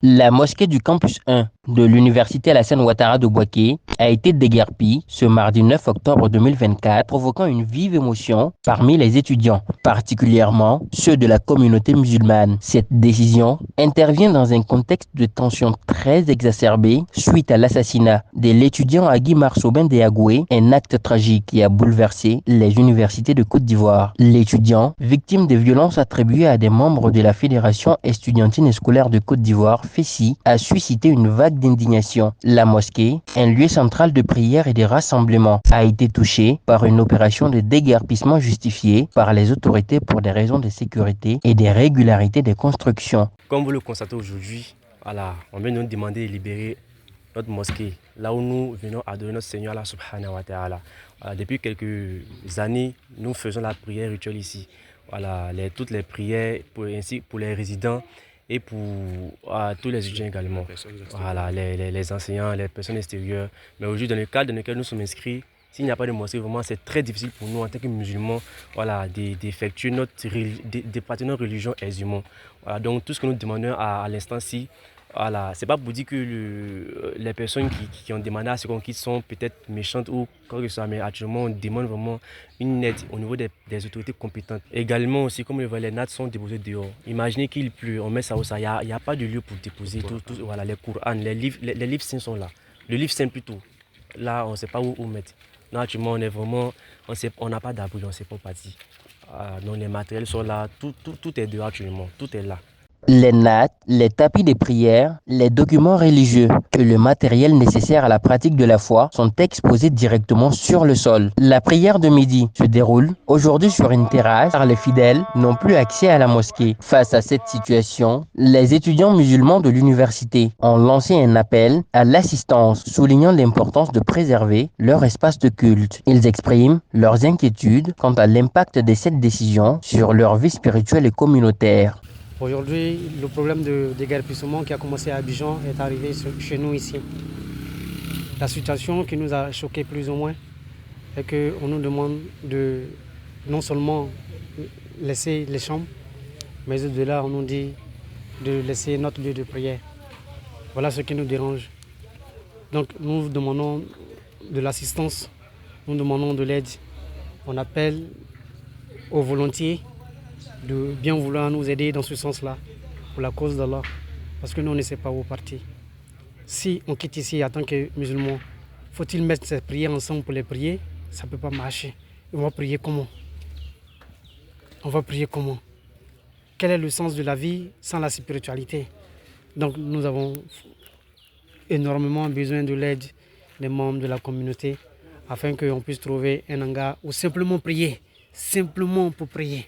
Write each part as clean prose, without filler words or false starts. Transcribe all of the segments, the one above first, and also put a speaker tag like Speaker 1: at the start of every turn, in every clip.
Speaker 1: La mosquée du campus 1 de l'université Alassane Ouattara de Bouaké a été déguerpie ce mardi 9 octobre 2024, provoquant une vive émotion parmi les étudiants, particulièrement ceux de la communauté musulmane. Cette décision intervient dans un contexte de tension très exacerbée suite à l'assassinat de l'étudiant Agui Marsobin Deagoué, un acte tragique qui a bouleversé les universités de Côte d'Ivoire. L'étudiant, victime de violences attribuées à des membres de la Fédération estudiantine et scolaire de Côte d'Ivoire, FESI, a suscité une vague d'indignation. La mosquée, un lieu central de prière et de rassemblement, a été touchée par une opération de déguerpissement justifiée par les autorités pour des raisons de sécurité et des régularités des constructions.
Speaker 2: Comme vous le constatez aujourd'hui, on vient nous demander de libérer notre mosquée, là où nous venons adorer notre Seigneur Allah subhanahu wa ta'ala. Depuis quelques années, nous faisons la prière rituelle ici. Toutes les prières ainsi pour les résidents et pour tous les étudiants également. Les enseignants, les personnes extérieures. Mais aujourd'hui, dans le cadre dans lequel nous sommes inscrits, s'il n'y a pas de mosquée, vraiment, c'est très difficile pour nous en tant que musulmans d'effectuer des pratiques de religion aisément. Donc tout ce que nous demandons à l'instant-ci, c'est pas pour dire que les personnes qui ont demandé à ce qu'on quitte sont peut-être méchantes ou quoi que ce soit, mais actuellement on demande vraiment une aide au niveau des autorités compétentes. Également aussi, comme les nattes sont déposées dehors, imaginez qu'il pleut, on met ça au ça, il n'y a pas de lieu pour déposer les Courans, les livres saints sont là, le livre saint plutôt, là on ne sait pas où mettre. Non, actuellement on n'a pas d'abri, on ne sait pas partir. Donc les matériels sont là, tout est dehors actuellement, tout est là.
Speaker 1: Les nattes, les tapis de prière, les documents religieux et le matériel nécessaire à la pratique de la foi sont exposés directement sur le sol. La prière de midi se déroule aujourd'hui sur une terrasse car les fidèles n'ont plus accès à la mosquée. Face à cette situation, les étudiants musulmans de l'université ont lancé un appel à l'assistance, soulignant l'importance de préserver leur espace de culte. Ils expriment leurs inquiétudes quant à l'impact de cette décision sur leur vie spirituelle et communautaire.
Speaker 3: Aujourd'hui, le problème de déguerpissement qui a commencé à Abidjan est arrivé chez nous ici. La situation qui nous a choqués plus ou moins est qu'on nous demande de non seulement laisser les chambres, mais au-delà, on nous dit de laisser notre lieu de prière. Voilà ce qui nous dérange. Donc nous demandons de l'assistance, nous demandons de l'aide. On appelle aux volontiers de bien vouloir nous aider dans ce sens-là, pour la cause d'Allah, parce que nous on ne sait pas où partir. Si on quitte ici en tant que musulmans, faut-il mettre ces prières ensemble pour les prier? Ça ne peut pas marcher. On va prier comment? On va prier comment? Quel est le sens de la vie sans la spiritualité? Donc nous avons énormément besoin de l'aide des membres de la communauté afin qu'on puisse trouver un hangar ou simplement prier, simplement pour prier.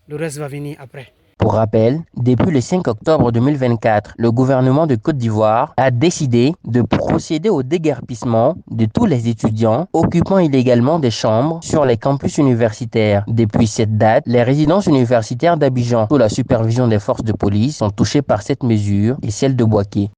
Speaker 3: Le reste va venir après.
Speaker 1: Pour rappel, depuis le 5 octobre 2024, le gouvernement de Côte d'Ivoire a décidé de procéder au déguerpissement de tous les étudiants occupant illégalement des chambres sur les campus universitaires. Depuis cette date, les résidences universitaires d'Abidjan, sous la supervision des forces de police, sont touchées par cette mesure et celle de Bouaké.